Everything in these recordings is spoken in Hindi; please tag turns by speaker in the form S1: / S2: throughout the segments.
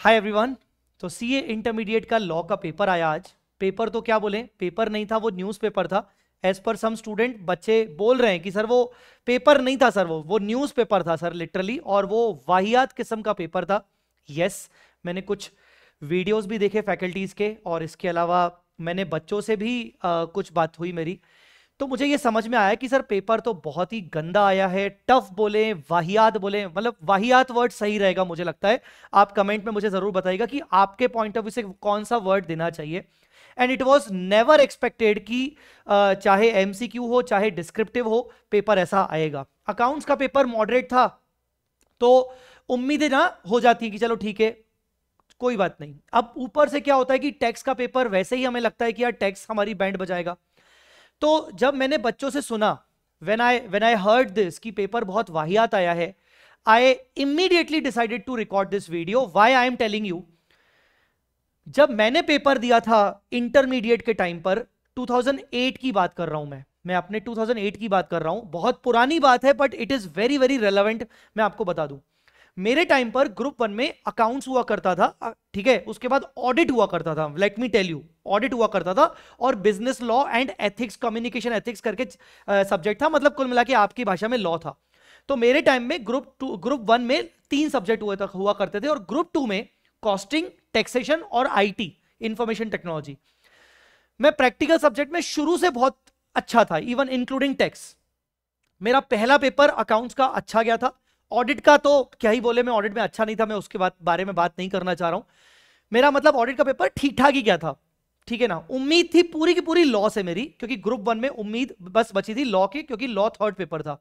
S1: Hi everyone. तो सीए इंटरमीडिएट का लॉ का पेपर आया आज। पेपर तो क्या बोले, पेपर नहीं था, वो न्यूज़पेपर था। एज पर सम स्टूडेंट बच्चे बोल रहे हैं कि सर वो पेपर नहीं था सर, वो न्यूज़पेपर था सर लिटरली, और वो वाहियात किस्म का पेपर था। यस, मैंने कुछ वीडियोस भी देखे फैकल्टीज के, और इसके अलावा मैंने बच्चों से भी कुछ बात हुई मेरी। तो मुझे ये समझ में आया कि सर पेपर तो बहुत ही गंदा आया है। टफ बोले, वाहियात बोले, मतलब वाहियात वर्ड सही रहेगा मुझे लगता है। आप कमेंट में मुझे जरूर बताइएगा कि आपके पॉइंट ऑफ व्यू से कौन सा वर्ड देना चाहिए। And it was never expected कि चाहे एमसीक्यू हो चाहे डिस्क्रिप्टिव हो, पेपर ऐसा आएगा। अकाउंट्स का पेपर मॉडरेट था, तो उम्मीदें ना हो जाती है कि चलो ठीक है कोई बात नहीं। अब ऊपर से क्या होता है कि टैक्स का पेपर वैसे ही हमें लगता है कि यार टैक्स हमारी बैंड बजाएगा। तो जब मैंने बच्चों से सुना, when I heard this कि पेपर बहुत वाहियात आया है, I immediately decided to record this video. Why I am telling you, जब मैंने पेपर दिया था इंटरमीडिएट के टाइम पर, 2008 की बात कर रहा हूं मैं अपने 2008 की बात कर रहा हूं। बहुत पुरानी बात है but it is very very relevant. मैं आपको बता दूं, मेरे टाइम पर ग्रुप 1 में अकाउंट्स हुआ करता था, ठीक है, उसके बाद ऑडिट हुआ करता था। Let me tell you, audit हुआ करता था, और business law and ethics, communication ethics करके सब्जेक्ट था। मतलब कुल मिला के आपकी भाषा में लॉ था। तो मेरे टाइम में ग्रुप 1 में 3 सब्जेक्ट हुआ करते थे, और ग्रुप 2 में कॉस्टिंग, टैक्सेशन और आईटी, इंफॉर्मेशन टेक्नोलॉजी। मैं प्रैक्टिकल सब्जेक्ट में शुरू से बहुत अच्छा था, इवन इंक्लूडिंग टैक्स। मेरा पहला पेपर अकाउंट्स का अच्छा गया था। ऑडिट का तो क्या ही बोले, मैं ऑडिट में अच्छा नहीं था, मैं उसके बारे में बात नहीं करना चाह रहा हूं। मेरा मतलब ऑडिट का पेपर ठीक ठाक ही गया था, ठीक है ना। उम्मीद थी पूरी की पूरी लॉ से मेरी, क्योंकि ग्रुप 1 में उम्मीद बस बची थी लॉ की, क्योंकि लॉ थर्ड पेपर था।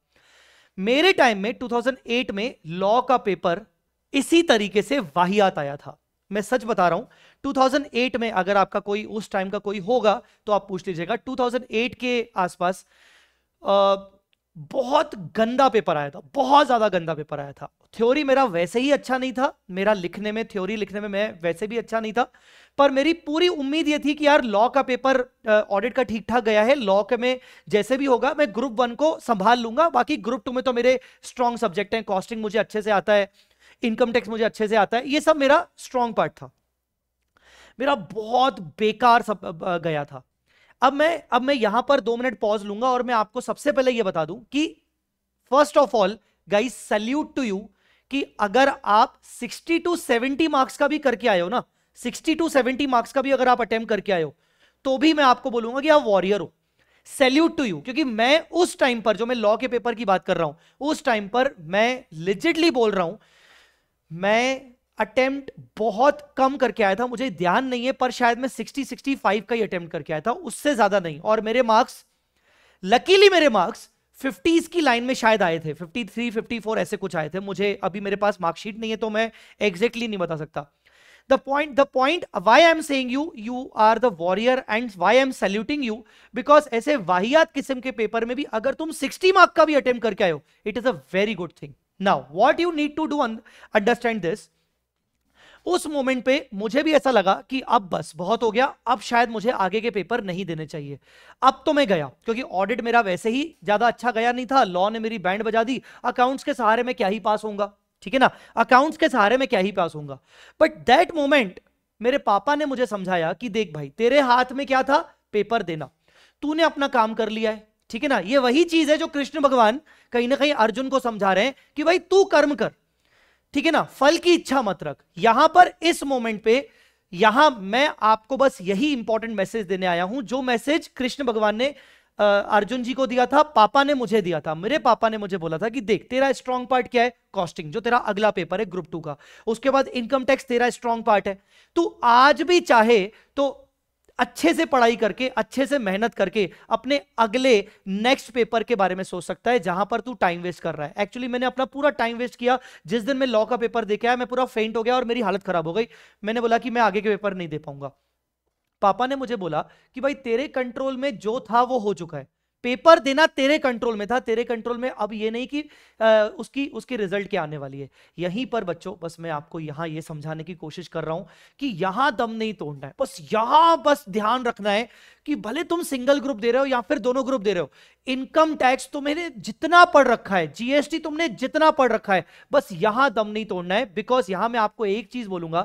S1: मेरे टाइम में 2008 में लॉ का पेपर इसी तरीके से वाहियात आया था। मैं सच बता रहा हूं, 2008 में अगर आपका कोई उस टाइम का कोई होगा तो आप पूछ लीजिएगा। 2008 के आसपास बहुत गंदा पेपर आया था, बहुत ज्यादा गंदा पेपर आया था। थ्योरी मेरा वैसे ही अच्छा नहीं था, मेरा लिखने में, थ्योरी लिखने में मैं वैसे भी अच्छा नहीं था। पर मेरी पूरी उम्मीद ये थी कि यार लॉ का पेपर ऑडिट का ठीक ठाक गया है, लॉ के में जैसे भी होगा मैं ग्रुप 1 को संभाल लूंगा। बाकी ग्रुप 2 में तो मेरे स्ट्रॉन्ग सब्जेक्ट हैं, कॉस्टिंग मुझे अच्छे से आता है, इनकम टैक्स मुझे अच्छे से आता है, ये सब मेरा स्ट्रॉन्ग पार्ट था। मेरा बहुत बेकार सब गया था। अब मैं यहां पर 2 मिनट पॉज लूंगा, और मैं आपको सबसे पहले यह बता दूं कि first of all guys, salute to you कि अगर आप 60 टू 70 मार्क्स का भी करके आए हो ना, 60 टू 70 मार्क्स का भी अगर आप अटेम्प्ट करके आए हो, तो भी मैं आपको बोलूंगा कि आप वॉरियर हो। सैल्यूट टू यू, क्योंकि मैं उस टाइम पर, जो मैं लॉ के पेपर की बात कर रहा हूं, उस टाइम पर मैं लिजिटली बोल रहा हूं, मैं अटेम्प्ट बहुत कम करके आया था। मुझे ध्यान नहीं है, पर शायद मैं 60-65 का ही अटेम्प्ट करके आया था, उससे ज्यादा नहीं। और मेरे मार्क्स, लकीली मेरे मार्क्स 50s की लाइन में शायद आए थे, 53-54 ऐसे कुछ आए थे। मुझे अभी मेरे पास मार्कशीट नहीं है, तो मैं एग्जैक्टली नहीं बता सकता। The point why I am saying you are the warrior, and why I am saluting you, because ऐसे वाहियात किस्म के पेपर में भी अगर तुम 60 मार्क का भी अटेम्प्ट करके आए हो, it is a very good thing. Now what you need to do, understand this. उस मोमेंट पे मुझे भी ऐसा लगा कि अब बस बहुत हो गया, अब शायद मुझे आगे के पेपर नहीं देने चाहिए। अब तो मैं गया, क्योंकि ऑडिट मेरा वैसे ही ज्यादा अच्छा गया नहीं था, लॉ ने मेरी बैंड बजा दी। अकाउंट्स के सहारे में क्या ही पास होऊंगा, ठीक है ना, अकाउंट्स के सहारे में क्या ही पास होऊंगा। बट दैट मोमेंट मेरे पापा ने मुझे समझाया कि देख भाई, तेरे हाथ में क्या था, पेपर देना। तूने अपना काम कर लिया है, ठीक है ना। ये वही चीज है जो कृष्ण भगवान कहीं ना कहीं अर्जुन को समझा रहे हैं कि भाई तू कर्म कर, ठीक है ना, फल की इच्छा मत रख। यहां पर इस मोमेंट पे, यहां मैं आपको बस यही इंपॉर्टेंट मैसेज देने आया हूं, जो मैसेज कृष्ण भगवान ने अर्जुन जी को दिया था, पापा ने मुझे दिया था। मेरे पापा ने मुझे बोला था कि देख, तेरा स्ट्रॉन्ग पार्ट क्या है, कॉस्टिंग, जो तेरा अगला पेपर है ग्रुप 2 का। उसके बाद इनकम टैक्स तेरा स्ट्रॉन्ग पार्ट है। तू आज भी चाहे तो अच्छे से पढ़ाई करके, अच्छे से मेहनत करके अपने अगले नेक्स्ट पेपर के बारे में सोच सकता है, जहां पर तू टाइम वेस्ट कर रहा है। एक्चुअली मैंने अपना पूरा टाइम वेस्ट किया। जिस दिन मैं लॉ का पेपर देके आया, मैं पूरा फेंट हो गया और मेरी हालत खराब हो गई। मैंने बोला कि मैं आगे के पेपर नहीं दे पाऊंगा। पापा ने मुझे बोला कि भाई तेरे कंट्रोल में जो था वो हो चुका है, पेपर देना तेरे कंट्रोल में था, तेरे कंट्रोल में अब ये नहीं कि उसकी उसकी रिजल्ट क्या आने वाली है। यहीं पर बच्चों, बस मैं आपको यहां ये समझाने की कोशिश कर रहा हूं कि यहां दम नहीं तोड़ना है, बस यहां बस ध्यान रखना है कि भले तुम सिंगल ग्रुप दे रहे हो या फिर दोनों ग्रुप दे रहे हो, इनकम टैक्स तुमने जितना पढ़ रखा है, जीएसटी तुमने जितना पढ़ रखा है, बस यहां दम नहीं तोड़ना है। बिकॉज यहां मैं आपको एक चीज बोलूंगा,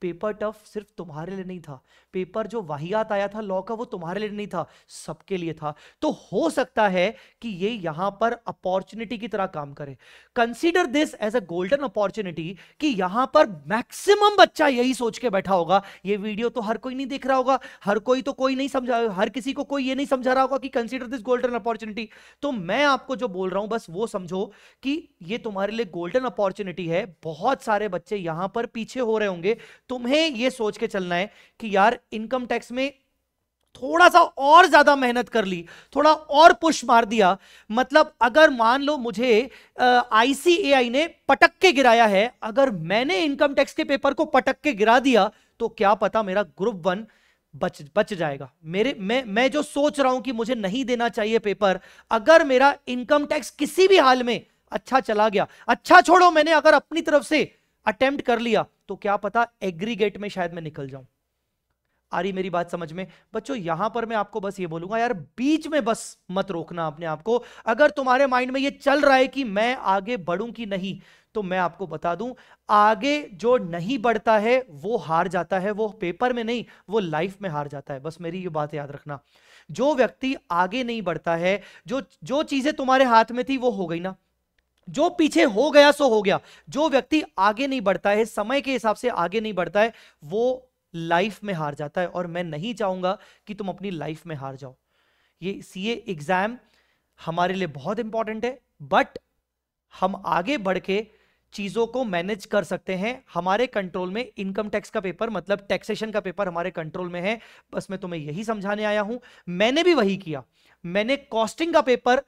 S1: पेपर टफ सिर्फ तुम्हारे लिए नहीं था, पेपर जो वाहियात आया था लॉ का वो तुम्हारे लिए नहीं था, सबके लिए था। तो हो सकता है कि ये यहां पर अपॉर्चुनिटी की तरह काम करे। Consider this as a golden opportunity कि यहां पर मैक्सिमम बच्चा यही सोच के बैठा होगा, ये वीडियो तो हर कोई नहीं देख रहा होगा, हर कोई तो कोई नहीं समझा, हर किसी को कोई ये नहीं समझा रहा होगा कि कंसीडर दिस गोल्डन अपॉर्चुनिटी। तो मैं आपको जो बोल रहा हूं बस वो समझो कि ये तुम्हारे लिए गोल्डन अपॉर्चुनिटी है। बहुत सारे बच्चे यहां पर पीछे हो रहे होंगे, तुम्हें ये सोच के चलना है कि यार इनकम टैक्स में थोड़ा सा और ज्यादा मेहनत कर ली, थोड़ा और पुश मार दिया, मतलब अगर मान लो मुझे आईसीएआई ने पटक के गिराया है, अगर मैंने इनकम टैक्स के पेपर को पटक के गिरा दिया तो क्या पता मेरा ग्रुप 1 बच जाएगा। मैं जो सोच रहा हूं कि मुझे नहीं देना चाहिए पेपर, अगर मेरा इनकम टैक्स किसी भी हाल में अच्छा चला गया, अच्छा छोड़ो मैंने अगर अपनी तरफ से अटेम्प्ट कर लिया, तो क्या पता एग्रीगेट में शायद मैं निकल जाऊं। आ रही मेरी बात समझ में बच्चों? यहां पर मैं आपको बस ये बोलूंगा यार, बीच में बस मत रोकना अपने आप को। अगर तुम्हारे माइंड में ये चल रहा है कि मैं आगे बढ़ूं कि नहीं, तो मैं आपको बता दूं, आगे जो नहीं बढ़ता है वो हार जाता है, वो पेपर में नहीं वो लाइफ में हार जाता है। बस मेरी ये बात याद रखना, जो व्यक्ति आगे नहीं बढ़ता है, जो चीजें तुम्हारे हाथ में थी वो हो गई ना, जो पीछे हो गया सो हो गया। जो व्यक्ति आगे नहीं बढ़ता है, समय के हिसाब से आगे नहीं बढ़ता है, वो लाइफ में हार जाता है। और मैं नहीं चाहूंगा कि तुम अपनी लाइफ में हार जाओ। ये सीए एग्जाम हमारे लिए बहुत इंपॉर्टेंट है, बट हम आगे बढ़ के चीजों को मैनेज कर सकते हैं। हमारे कंट्रोल में इनकम टैक्स का पेपर, मतलब टैक्सेशन का पेपर हमारे कंट्रोल में है। बस मैं तुम्हें यही समझाने आया हूं। मैंने भी वही किया, मैंने कॉस्टिंग का पेपर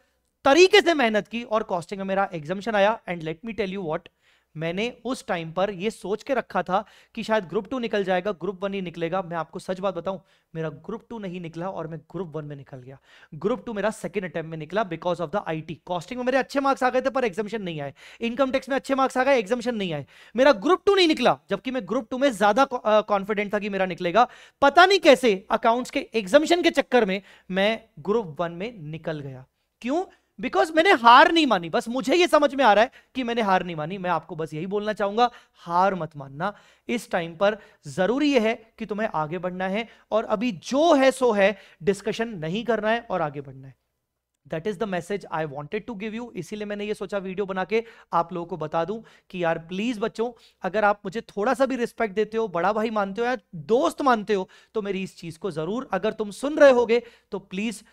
S1: तरीके से मेहनत की और कॉस्टिंग में मेरा एग्जामिशन आया। And let me tell you what, मैंने उस टाइम पर ये सोच के रखा था कि शायद ग्रुप 2 निकल जाएगा, ग्रुप 1 ही निकलेगा। मैं आपको सच बात बताऊं, मेरा ग्रुप 2 नहीं निकला और मैं ग्रुप 1 में निकल गया। ग्रुप 2 मेरा सेकंड अटेम्प्ट में निकला because of the IT. Costing में मेरे अच्छे मार्क्स आ गए थे पर एग्जामिशन नहीं आए, इनकम टैक्स में अच्छे मार्क्स आ गए, एग्जामिशन नहीं आए, मेरा ग्रुप 2 नहीं निकला। जबकि मैं ग्रुप 2 में ज्यादा कॉन्फिडेंट था कि मेरा निकलेगा। पता नहीं कैसे अकाउंट्स के एग्जामिशन के चक्कर में मैं ग्रुप 1 में निकल गया। क्यों? बिकॉज मैंने हार नहीं मानी। बस मुझे यह समझ में आ रहा है कि मैंने हार नहीं मानी। मैं आपको बस यही बोलना चाहूंगा, हार मत मानना। इस टाइम पर जरूरी यह है कि तुम्हें आगे बढ़ना है और अभी जो है सो है, डिस्कशन नहीं करना है और आगे बढ़ना है। That is the message I wanted to give you. इसीलिए मैंने ये सोचा वीडियो बना के आप लोगों को बता दूं कि यार प्लीज बच्चों, अगर आप मुझे थोड़ा सा भी रिस्पेक्ट देते हो, बड़ा भाई मानते हो या दोस्त मानते हो, तो मेरी इस चीज को जरूर, अगर तुम सुन रहे होगे तो प्लीज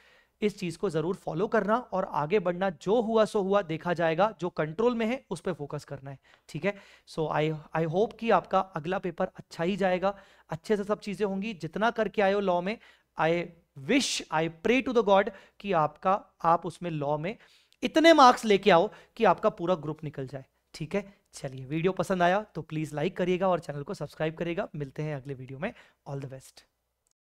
S1: इस चीज को जरूर फॉलो करना और आगे बढ़ना। जो हुआ सो हुआ, देखा जाएगा, जो कंट्रोल में है उस पर फोकस करना है। ठीक है? सो आई होप कि आपका अगला पेपर अच्छा ही जाएगा, अच्छे से सब चीजें होंगी। जितना करके आए हो लॉ में, I wish, I pray to the God कि आप उसमें लॉ में इतने मार्क्स लेके आओ कि आपका पूरा ग्रुप निकल जाए। ठीक है? चलिए, वीडियो पसंद आया तो प्लीज लाइक करिएगा और चैनल को सब्सक्राइब करिएगा। मिलते हैं अगले वीडियो में। All the best.